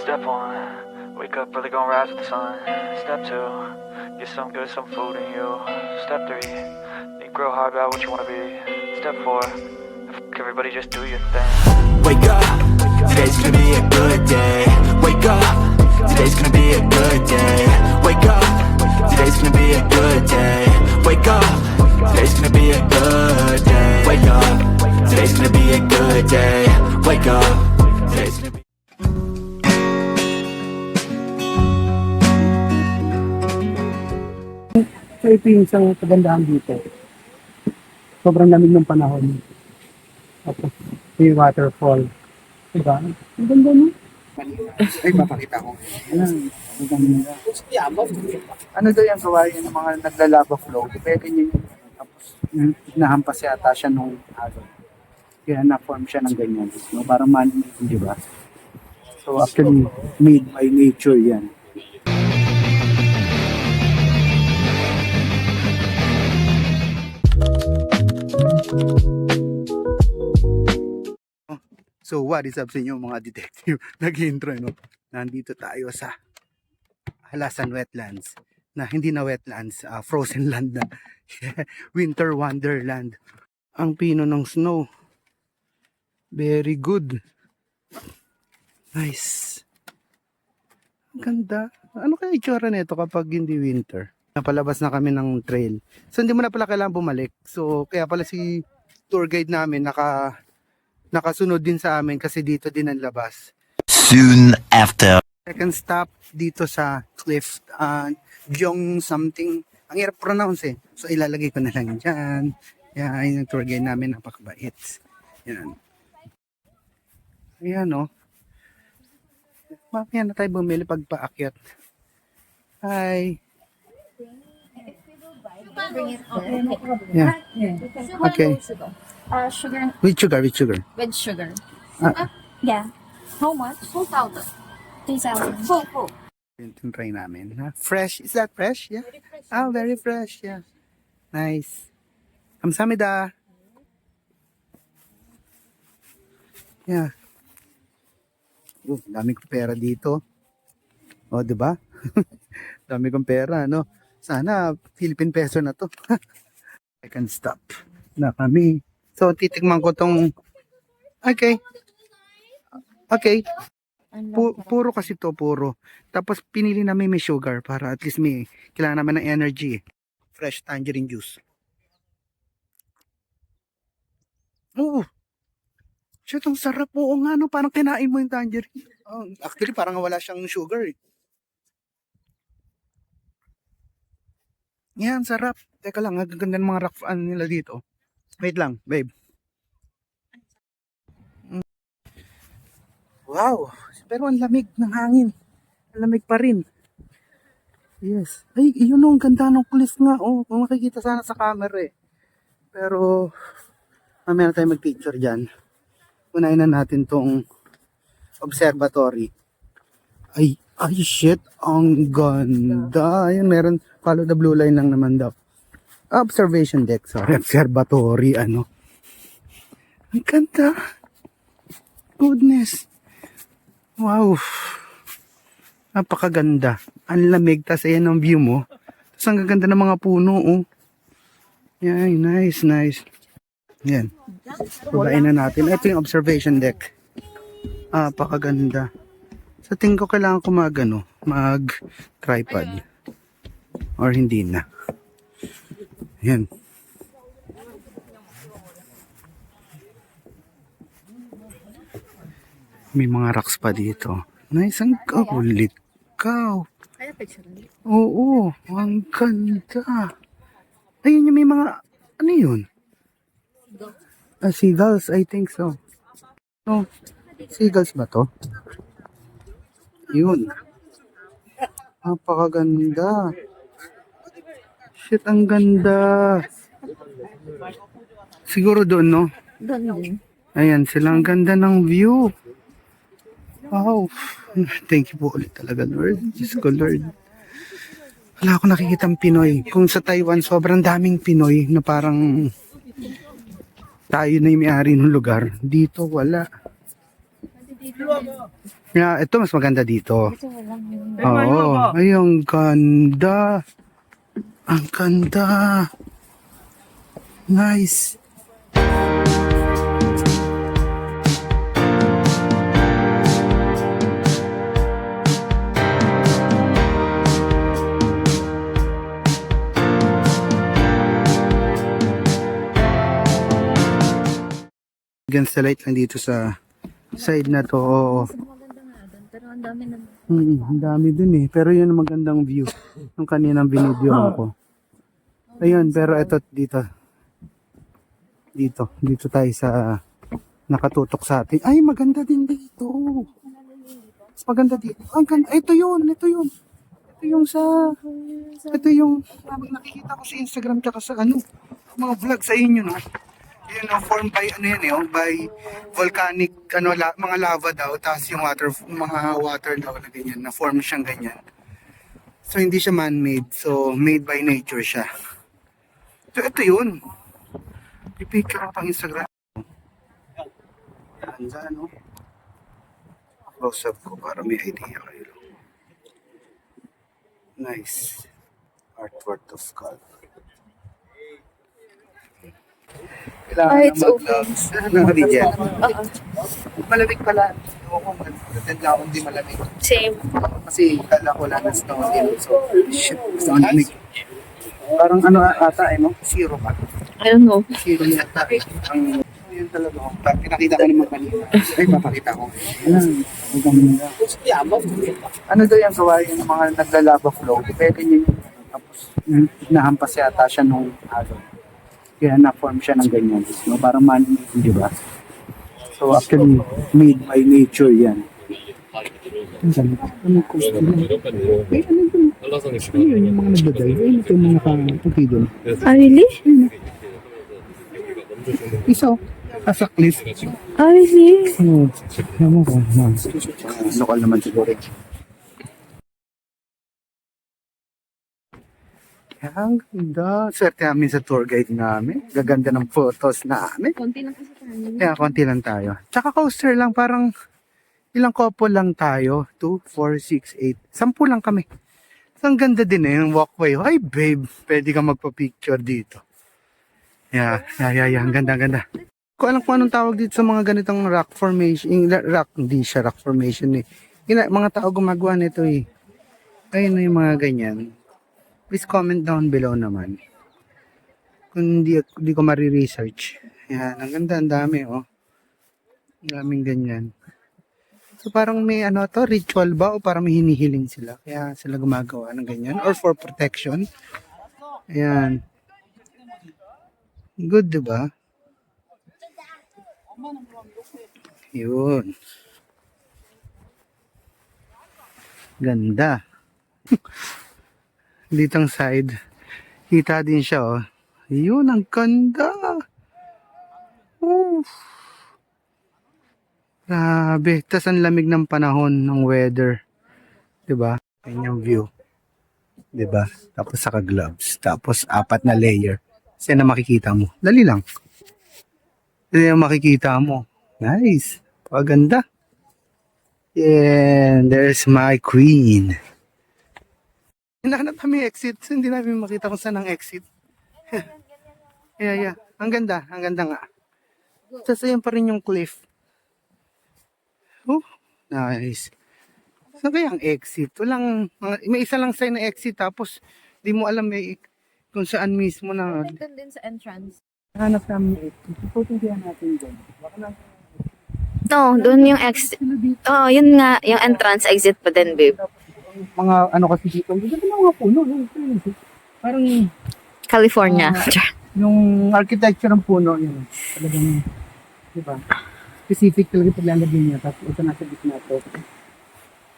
Step one, wake up early, gonna rise with the sun. Step two, get some good, some food in you. Step three, think real hard about what you wanna be. Step four, everybody just do your thing. Wake up, today's gonna be a good day. Wake up, today's gonna be a good day. Wake up, today's gonna be a good day. Wake up, today's gonna be a good day. Wake up, today's gonna be a good day. Wake up, today's gonna be So ito yung isang kagandahan dito. Sobrang lamig ng panahon. Tapos may waterfall. Diba? Ang ganda no? Ay, papakita ko. Ayan. Ang ganda. Ano daw yung gawain ng mga naglalava flow? Pwede nyo yun. Tapos nahampas yata siya nung araw. Kaya na-form siya ng ganyan. No? Parang man-made, di ba? So actually, made by nature yan. So what is up sa inyo mga detective? Nag-intro, no? Nandito tayo sa Halasan Wetlands. Na hindi na wetlands, frozen land na. Winter Wonderland. Ang pino ng snow. Very good. Nice. Ang ganda. Ano kaya itsura nito kapag hindi winter? Napalabas na kami ng trail. So hindi mo na pala kailangan bumalik. So kaya pala si tour guide namin nakasunod din sa amin kasi dito din ang labas. soon after. Second stop dito sa cliff, Gyeong something. Ang hirap pronounce eh. So ilalagay ko na lang dyan. Yan, ayun yung tour guide namin, napakabait. Yan. Ayan o. Mamaya na tayo bumili pag paakyat. Hi. Yeah. Okay. Sugar With sugar, with sugar. with sugar. Yeah. How much? 2,000. 2,000. Full. Yung try namin. Ha? Fresh. Is that fresh? Yeah. Ah, very fresh. Yeah. Nice. Kamsahamnida. Yeah. Oh, dami kong pera dito. Oh, 'di ba? Dami kong pera, no? Sana Philippine peso na 'to. I can stop na kami. So, titikman ko tong okay. Okay. Puro kasi to, puro. Tapos pinili namin may sugar para at least may kailangan naman ng energy. Fresh tangerine juice. Oo. Shit, ang sarap. Oo nga, no? Parang kinain mo yung tangerine. Oh, actually, parang wala siyang sugar eh. Yan, sarap. Teka lang, ang ganda ng mga rock nila dito. Wait lang, babe. Wow. Pero ang lamig ng hangin. Ang lamig pa rin. Yes. Ay, yun o, ang ganda ng cliff nga. Oh, kung makikita sana sa camera eh. Pero, mamaya na tayo mag-picture dyan. Unahin na natin tong observatory. Ay, shit. Ang ganda. Ayun, meron. Follow the blue line lang naman daw. Observation deck. Sorry, observatory. Ano? Ang ganda. Goodness. Wow. Napakaganda. Ang lamig. Tapos ayan ang view mo. Tapos ang gaganda ng mga puno. Oh. Yan, nice. Yan. Babain na natin. Ito yung observation deck. Napakaganda. Sa tingin ko kailangan ko mag-tripod. Or hindi na. Yan. May mga rocks pa dito. Nice, ang kulit cow. Oo, ang ganda. Ayun yung may mga, ano yun? Seagulls, I think so. No, seagulls ba to? Yun. Napakaganda. Shit, ang ganda. Siguro doon, no? Doon din. Ayan sila, ang ganda ng view. Wow. Thank you po ulit talaga, Lord. Diyos ko, Lord. Wala akong nakikitang Pinoy. Kung sa Taiwan, sobrang daming Pinoy na parang tayo na yung may-ari ng lugar. Dito, wala. Yeah, ito mas maganda dito. Ito walang yun. Oo. Ay, ang ganda. Ang ganda. Nice. Against the light lang dito sa side na to. Oo. Mas maganda nga doon, pero ang dami na. Ang dami dun eh. Pero yun ang magandang view. Yung kaninang binidyohan ko. Ayun, pero eto dito. Dito tayo sa nakatutok sa atin. Ay, maganda din dito. Mas maganda dito. Ang ganda. Ito yun. Ito yung nakikita ko sa Instagram tsaka sa mga vlog sa inyo, no? Yun ang form by by volcanic mga lava daw, tapos yung mga water daw na ganyan, na form siyang ganyan. So hindi siya man-made, so made by nature siya. So ito yun. I-picture ko pang Instagram. Yan dyan, no? Close up ko para may idea kayo. Nice. Artwork of God. Kailangan It's mag-gloves. Ano di dyan? Malamig pala. Oo, magdadad lang akong di malamig. Same. Kasi kala ko lang na snow din. So, shit. Gusto ko lamig. Parang ata no? Zero pa. I don't know. Zero yata. Ang yun talaga. Pinakita ko naman kanina. Ay, papakita ko. Ano daw yung gawain ng mga naglalaba flow? Pwede nyo yun. Tapos, nahampas yata siya nung araw. Kaya na-form siya ng ganyan. No? Parang man-made, di ba? So actually, made by nature yan. Ano costume? Eh, ano yun? Ano yun yung mga nagdadive? Ano ito yung mga nakapagay doon? Ah, really? Isa, sa cliff. Ah, really? Oo. Ewan ko. Lokal naman siguro. Ang ganda. Swerte namin sa tour guide namin. Gaganda ng photos namin. Konti lang kasi tayo. Kaya konti lang tayo. Tsaka coaster lang, parang ilang couple lang tayo. 2, 4, 6, 8. 10 lang kami. So, ang ganda din eh, yung walkway. Ay babe, pwede ka magpa-picture dito. Yeah. Ang ganda. Kung alam ko anong tawag dito sa mga ganitong rock formation. Hindi siya rock formation eh. Mga tao gumagawa nito eh. Ayun na yung mga ganyan. Please comment down below naman. Kung hindi ko mari-research. Yan, ang ganda, ang dami, oh. Ang daming ganyan. So, parang may ritual ba o parang may hinihiling sila. Kaya sila gumagawa ng ganyan. Or for protection. Ayan. Good, diba? Yun. Ganda. Ditong side. Kita din siya, oh. Yun, ang ganda. Oof. Grabe. Tas ang lamig ng panahon, ng weather. Diba? Yan yung view. Diba? Tapos saka gloves. Tapos 4 na layer. Kasi na makikita mo. Dali lang. Dali lang makikita mo. Nice. Paganda. And there's my queen. Hinahanap kami exit. So, hindi namin makita kung saan ang exit. Yeah. Ang ganda nga. Tapos ayan pa rin yung cliff. Oh, nice. Saan kaya ang exit? May isa lang sign na exit tapos di mo alam kung saan mismo na. Doon din sa entrance. Hanap namin yung exit. Pupuntihan natin dyan. No, doon yung exit. Oh, yun nga, yung entrance exit pa din, babe. Mga kasi dito. Ang ganda ng mga puno. Parang California. yung architecture ng puno yun. Talagang, diba? Specific talaga paglalagyan niya. Tapos ito nasa gitna to.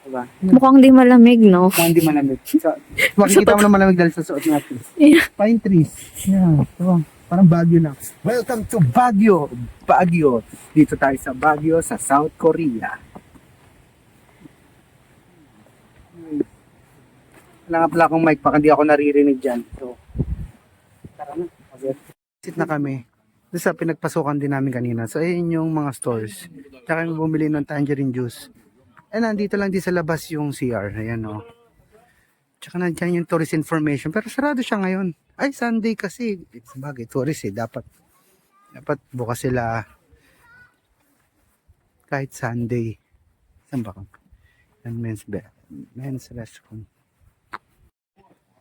Diba? Mukhang di malamig, no? Kung hindi malamig. So, makikita mo na malamig dahil sa suot natin. Yeah. Pine trees. Yeah. Diba? Parang Baguio lang. Welcome to Baguio. Baguio. Dito tayo sa Baguio, sa South Korea. Wala nga pala akong mic pa, hindi ako naririnig dyan. So, tara na. Sit na kami. Doon sa pinagpasukan din namin kanina. So, ayun yung mga stores. Tsaka kami bumili ng tangerine juice. Eh, nandito lang din sa labas yung CR. Ayan, oh. Tsaka nandiyan yung tourist information. Pero sarado siya ngayon. Ay, Sunday kasi. Sabagay, tourist eh. Dapat bukas sila kahit Sunday. Saan ba? And men's restroom.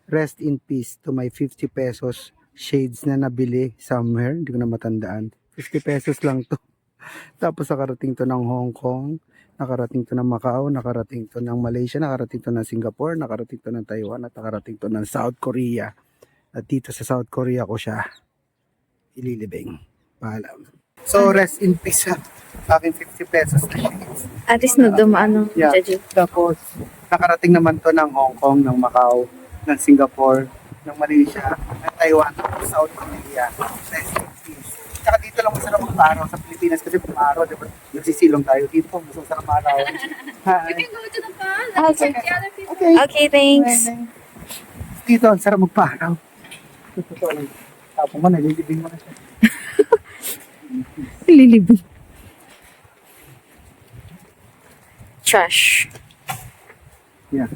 Rest in peace to my 50 pesos shades na nabili somewhere. Hindi ko na matandaan. 50 pesos lang to. Tapos nakarating to ng Hong Kong, nakarating to ng Macau, nakarating to ng Malaysia, nakarating to ng Singapore, nakarating to ng Taiwan, at nakarating to ng South Korea. At dito sa South Korea ko siya ililibing. Paalam. So, rest in peace ha. Aking 50 pesos na shades. At least na dumaan ng Yeah. Jeju. Tapos, nakarating naman to ng Hong Kong, ng Macau, ng Singapore, ng Malaysia, ng Taiwan, ng South Korea. Rest in peace. Tsaka dito lang masarap mag-araw sa Pilipinas kasi pag-araw, diba? Nagsisilong tayo dito. Mas masarap mag-araw. Hi. Go to the front. Okay. The other people. Okay. Okay, thanks. Dito, ang sarap magpa-araw. Totoo lang. Tapos mo, nalilibing mo na siya. Lilibing. Trash. Yeah.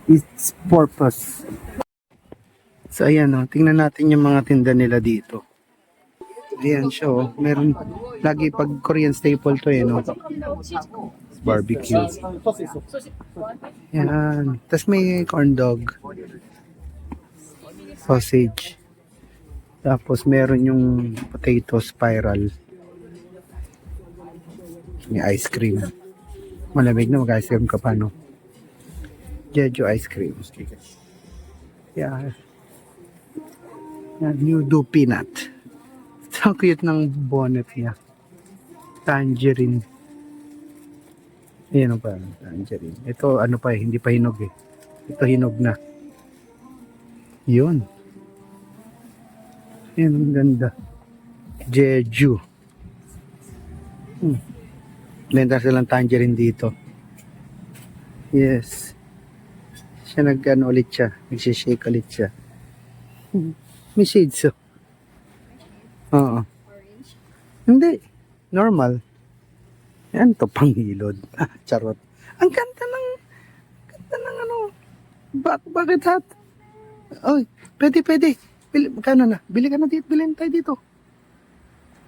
Its purpose. So, ayan o. Tingnan natin yung mga tinda nila dito. Ayan siya o. Meron, lagi pag Korean staple to eh, no? Barbecue. Yan. Tapos may corn dog. Sausage. Tapos meron yung potato spiral. May ice cream. Malamig na mag-ice cream ka pa, no? Jeju ice cream. Yeah. Yan, you do peanut. So cute ng bonnet niya. Tangerine. Ayan pa, tangerine. Ito ano pa eh, hindi pa hinog eh. Ito hinog na. Yun. Yan, ang ganda. Jeju. Benta silang tangerine dito. Yes. Siya nag-ano ulit siya. Nagsishake ulit siya. May shades oh. Oo. Hindi. Normal. Yan to panghilod. Charot. Ang ganda ng ano. Bakit hat? Oy, pwede. Magkano na? Bili ka na dito. Bilhin tayo dito.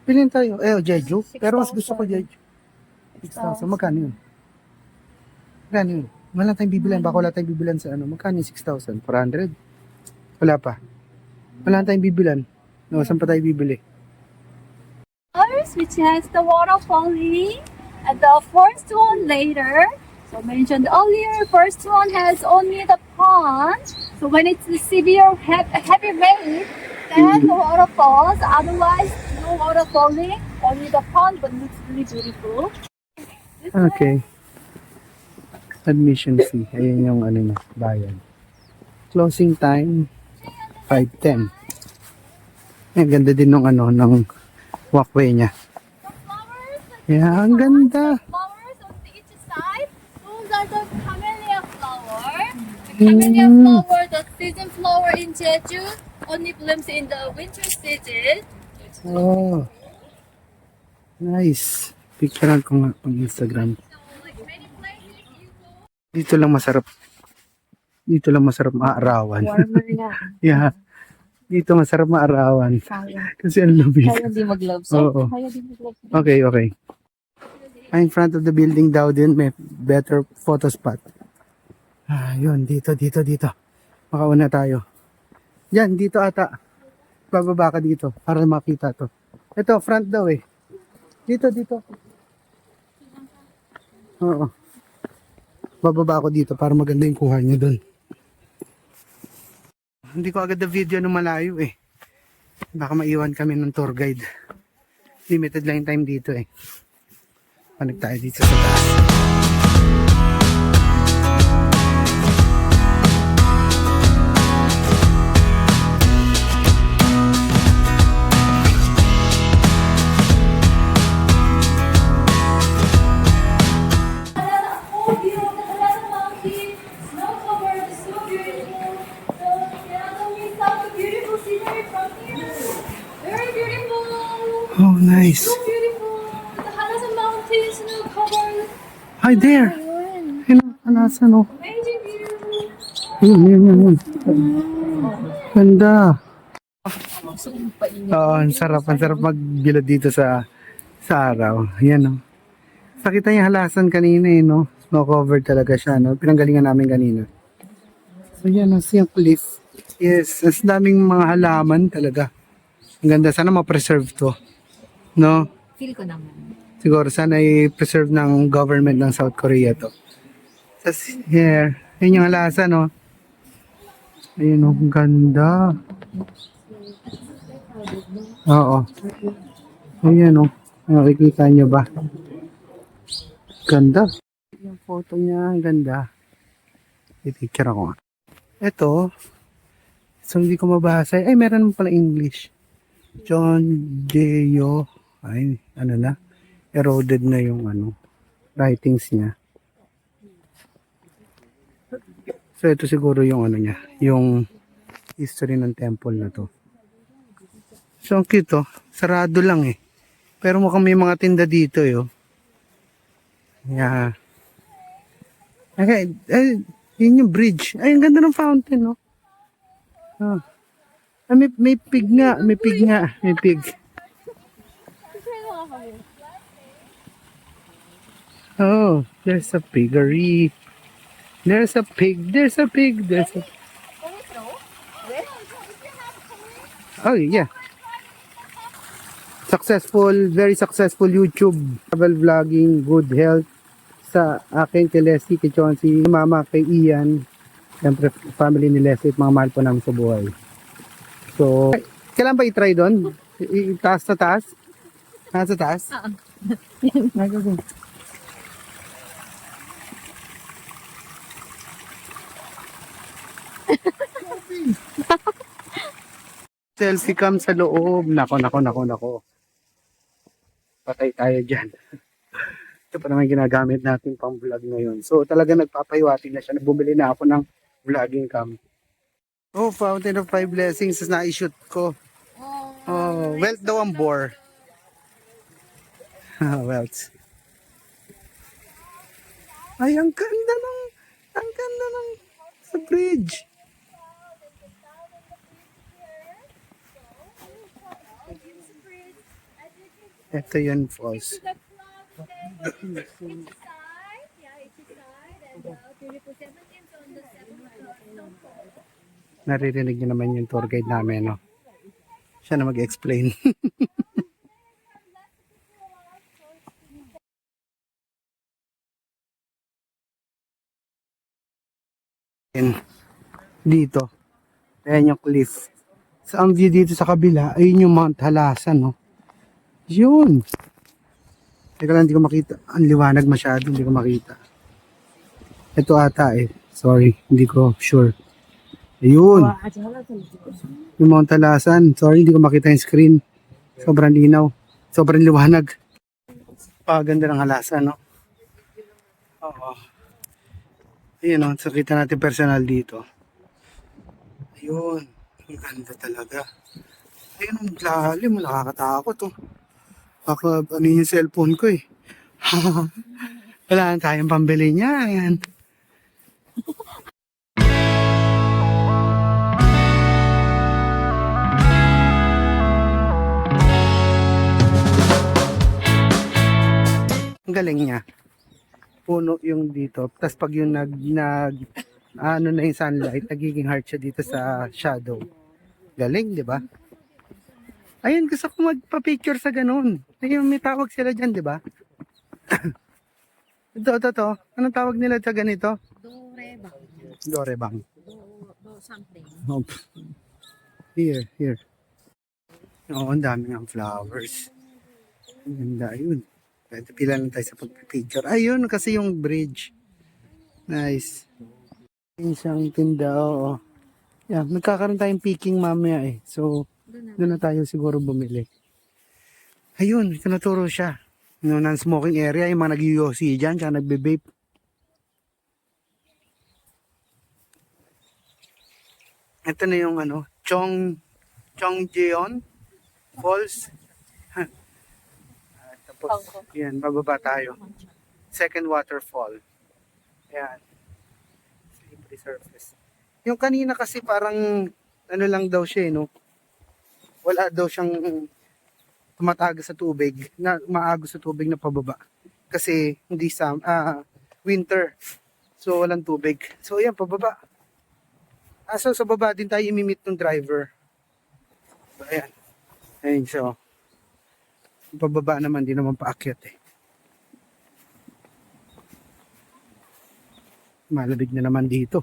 Bilhin tayo. Jeju. Pero mas gusto ko Jeju. 6,000. Magkano yun? Magkano yun? Wala tayong bibilan. Baka wala tayong bibilan sa ano. Magkano yung 6,000? 400? Wala pa. Wala tayong bibilan. No, saan pa tayo bibili? Which has the waterfalling, and the first one later. So mentioned earlier, first one has only the pond. So when it's the severe heavy rain, then the water falls. Otherwise, no water falling, only the pond, but looks really beautiful. Okay. Admission fee. Ayan yung ano na, bayad. Closing time, 5:10. Ang ganda din ng ano, ng walkway niya. The flowers, Yeah, ang ganda. flowers on each side, those are the camellia flower. The camellia flower, the season flower in Jeju, only blooms in the winter season. Oh. Nice. Picturean ko nga pang Instagram. Like many places you go. Dito lang masarap maarawan. Warmer na. Yeah. Dito masarap maarawan. Kasi ang lamig. Kaya di mag-gloves. Oo. Kaya di mag-gloves. Okay. In front of the building daw din may better photo spot. Yun. Dito. Makauna tayo. Yan, dito ata. Bababa ka dito para makita to. Ito, front daw eh. Dito. Oo. Bababa ako dito para maganda yung kuha niyo doon. Hindi ko agad na video nung malayo eh. Baka maiwan kami ng tour guide. Limited lang yung time dito eh. Panig tayo dito sa taas. Very beautiful. Oh, nice. So beautiful. The Hanasan Mountain snow covered. Hi there. halasan, oh. Yun. Ganda. Oo, ang sarap magbilad dito sa araw. Yan, oh. Nakita niya halasan kanina, eh, no? Snow covered talaga siya, no? Pinanggalingan namin kanina. So, yan, oh, yung cliff. Yes, mas daming mga halaman talaga. Ang ganda, sana ma-preserve to. No? Feel ko naman. Siguro sana i-preserve ng government ng South Korea to. Tapos here, yun yung halasan, no? Ayun, oh, ang ganda. Oo. Ayan, oh. Nakikita nyo ba? Ganda. Yung photo niya, ang ganda. I-picture ako nga. Ito, so hindi ko mabasa. Ay, meron pala English. John Jeyo. Ay, ano na? Eroded na yung writings niya. So ito siguro yung niya, yung history ng temple na to. So ang cute, oh. Sarado lang eh. Pero mukhang may mga tinda dito, eh, oh. Yeah. Okay, yun yung bridge. Ay, ang ganda ng fountain, no? Oh. Ah, may pig nga, may pig. Oh, there's a piggery. There's a pig. Oh, yeah. Very successful YouTube travel vlogging, good health sa akin, kay Leslie, kay Chauncey, mama, kay Ian, siyempre family ni Leslie at mga mahal po namin sa buhay. So, kailan ba i-try doon? Taas sa taas? Taas sa taas? Oo. Selfie cam sa loob. Nako. Patay tayo dyan. Ito pa naman ginagamit natin pang vlog ngayon. So talaga nagpapahiwatig na siya. Bumili na ako ng vlogging cam. Oh, Fountain of Five Blessings na i-shoot ko. Oh, wealth daw ang bore. Wealth. Ay, ang ganda ng sa bridge. Ito yun, falls. Naririnig niyo naman yung tour guide namin, no? Siya na mag-explain. Dito. Ayan yung cliff. So, ang view dito sa kabila, ayun yung Mount Halasan, no? Yun. Teka lang, hindi ko makita. Ang liwanag masyado, hindi ko makita. Ito ata eh. Sorry, hindi ko sure. Ayun. Yung Mount Halasan. Sorry, hindi ko makita yung screen. Sobrang linaw. Sobrang liwanag. Paganda ng halasan, no? Oo. Ayun, no? So, kita natin personal dito. Ayun. Ang ganda talaga. Ayun, ang lalim. Nakakatakot, oh. Ako, yung cellphone ko eh. Wala na tayong pambili niyan. Ang galing niya. Puno yung dito. Tapos pag yung ano na yung sunlight, nagiging heart siya dito sa shadow. Galing, di ba? Ayun, gusto ko magpa-picture sa ganun. Ayun, may tawag sila dyan, di ba? Ito. Anong tawag nila sa ganito? Dorebang. Do something. Oh. Here. Oo, ang dami ng flowers. Ang ganda, yun. Pwede pila lang tayo sa pag-picture. Ayun, kasi yung bridge. Nice. Isang tinda, oo. Yeah, magkakaroon tayong picking mamaya eh. So, doon na tayo siguro bumili. Ayun, tinuturo siya. No, non-smoking area, yung mga nag-UOC dyan, tsaka nagbe-vape. Ito na yung Chongjeon Falls. Tapos, yan, bababa tayo. Second waterfall. Yan. surface. Yung kanina kasi parang ano lang daw siya, no? Wala daw siyang tumatagas sa tubig, na maagos sa tubig na pababa. Kasi hindi winter. So walang tubig. So ayan, pababa. So sa baba din tayo imimit ng driver. Ayan. Ayun, so pababa naman, di naman paakyat eh. Malabig na naman dito.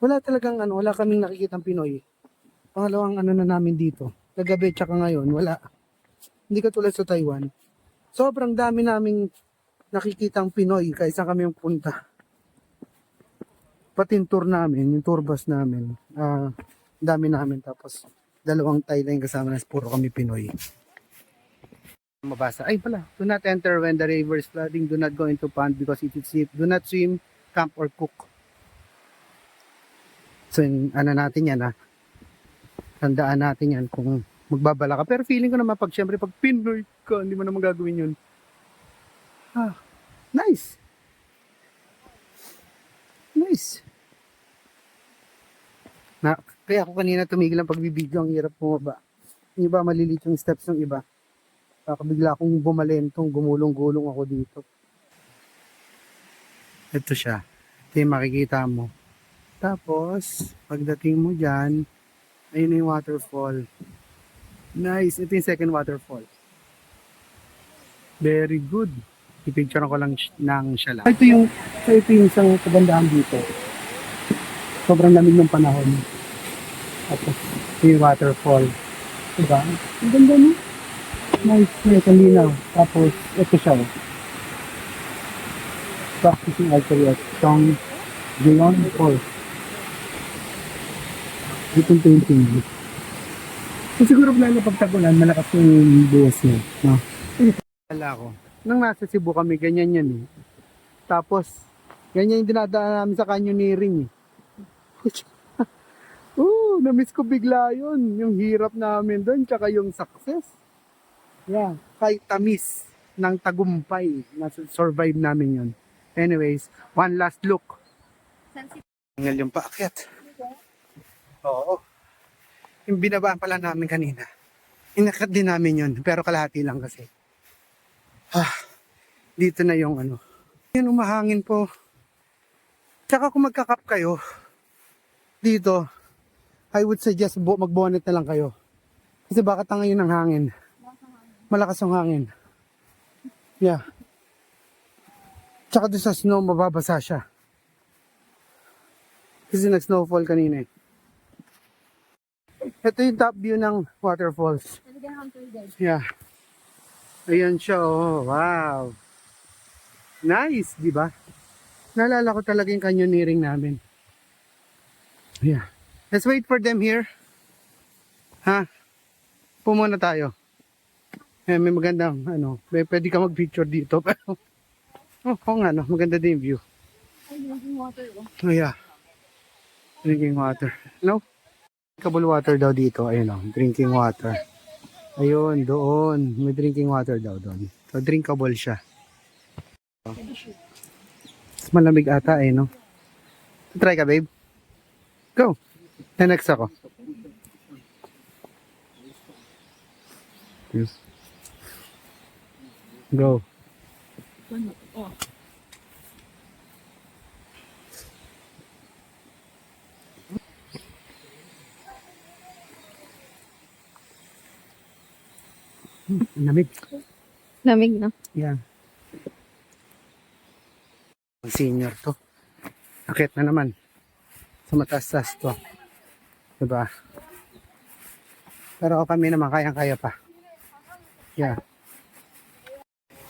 Wala talagang wala kaming nakikitang Pinoy. Pangalawang na namin dito. Kagabi tsaka ngayon, wala. Hindi katulad sa Taiwan. Sobrang dami naming nakikitang Pinoy kaysa kami yung punta. Pati yung tour namin, yung tour bus namin, dami namin. Tapos, 2 Thailand kasama na, puro kami Pinoy. Mabasa. Ay pala, do not enter when the river is flooding, do not go into pond because it is safe, do not swim, camp, or cook. So, natin yan tandaan natin yan kung magbabala ka. Pero feeling ko naman syempre pag Pinoy ka, hindi mo naman gagawin yun. Nice. Nice. Kaya ako kanina tumigil ang pagbibideo, ang hirap bumaba. Yung iba malilit yung steps ng iba. Bigla akong bumalentong, gumulong-gulong ako dito. Ito siya. Ito yung makikita mo. Tapos, pagdating mo dyan, ayun na yung waterfall. Nice. Ito yung second waterfall. Very good. I-picture ko lang ng siya lang. Ito yung isang kagandahan dito. Sobrang lamig ng panahon. Tapos, ito yung waterfall. Diba? Ang ganda no? Nice. Nice. Ang linaw. Tapos, ito siya. Practicing archery at Song Beyond Falls. Itong painting. So, siguro lalo pagtagulan, malakas yung buwas niya. No? Wala ko. Nang nasa Cebu kami, ganyan yan eh. Tapos, ganyan yung dinadaan namin sa canyoneering eh. Na-miss ko bigla yun. Yung hirap namin doon, tsaka yung success. Yeah, kahit tamis ng tagumpay, na-survive namin yun. Anyways, one last look. Tingnan yung paakyat. Oo. Yung binabaan pala namin kanina. Inakyat din namin yun, pero kalahati lang kasi. Dito na yung Yun, umahangin po. Tsaka kung magkakap kayo, dito, I would suggest mag-bonnet na lang kayo. Kasi baka tangayin ng hangin. Malakas ang hangin. Yeah. Tsaka doon sa snow, mababasa siya. Kasi nag-snowfall kanina eh. Ito yung top view ng waterfalls. Yeah. Ayan siya, oh. Wow. Nice, di ba? Naalala ko talaga yung canyoneering namin. Yeah. Let's wait for them here. Pumuna tayo. May magandang, pwede ka mag-picture dito. Pero, maganda din yung view. Drinking water. Oh, yeah. Drinking water. No? Drinkable water daw dito. Ayun, drinking water. Ayun, doon. May drinking water daw doon. So, drinkable siya. Mas malamig ata no? Try ka, babe. Go. Next ako. Yes. Go. Lamig. Lamig na. Yeah. Senior to. Akit na naman. Sa mataas-taas to. Diba? Pero kami naman, kayang-kaya pa. Yeah.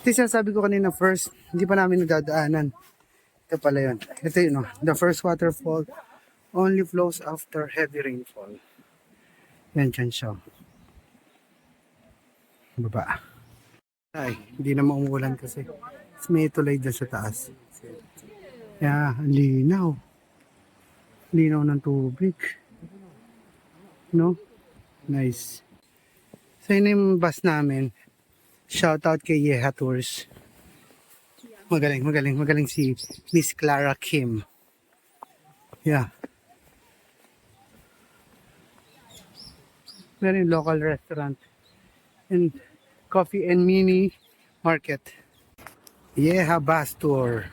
Ito sinasabi ko kanina first, hindi pa namin nadadaanan. Ito pala yun. Ito yun, the first waterfall only flows after heavy rainfall. Yan dyan siya. Baba. Ay, hindi na maumulan kasi. May tulay dyan sa taas. Yeah, ang linaw. Linaw ng tubig. No? Nice. So yun yung bus namin. Shout out kay Yeha Tours. Magaling si Miss Clara Kim. Yeah. Very local restaurant and coffee and mini market. Yeah, bus tour.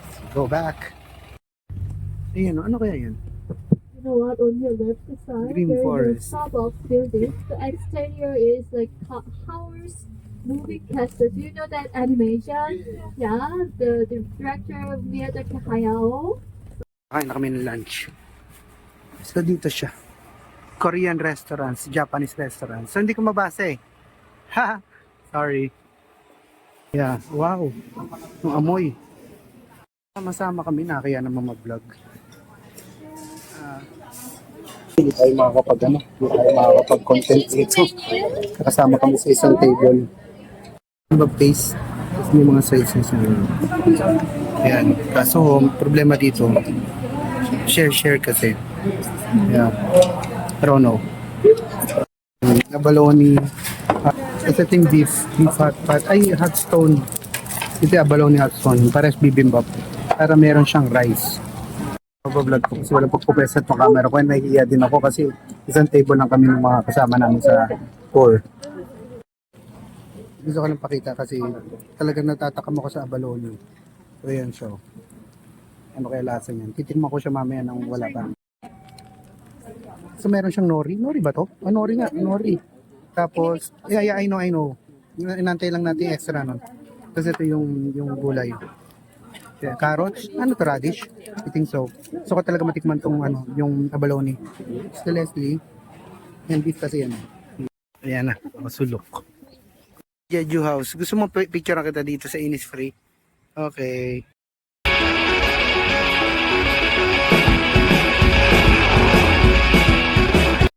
Let's go back. Ayan, ano kaya yan? You know what? On your left side, Green there forest. is a Starbucks building. The exterior is like Howard's movie castle. Do you know that animation? Yeah, the director Miyazaki Hayao. Kain na kami ng lunch. So dito siya. Korean restaurants, Japanese restaurants. So hindi ko mabasa eh. Ha! Sorry. Yeah, wow. Yung amoy. Sama-sama kami na kaya naman mag-vlog. Hindi tayo hindi tayo makakapag-content dito. Kasama kami sa isang table. Mag-paste. May mga sizes na yun. Ayan. Kaso, problema dito, share kasi. Yeah. I don't know. Abalone. Ito yung beef hot pot. Ay, hot stone. Ito yung abalone hot stone. Parang bibimbap. Para meron siyang rice. Vlog ko kasi walang pagpupeset ng camera ko. Nahihiya din ako kasi isang table lang kami ng mga kasama namin sa tour. Gusto ko lang pakita kasi talagang natatakam ako sa abalone. So yan siya. Ano kaya lasa niyan? Titikman ko siya mamaya nang wala pa. So meron siyang nori. Nori ba to? Oh, nori nga. Nori. Tapos, yeah, I know. Inantay lang natin yung extra nun. Kasi ito yung gulay. Yeah, carrots. Ano to, radish? I think so. So ko talaga matikman tong yung abalone. So Leslie. Yan, beef kasi yan. Ayan na. Masulok. Jeju House. Gusto mo picture kita dito sa Innisfree? Okay.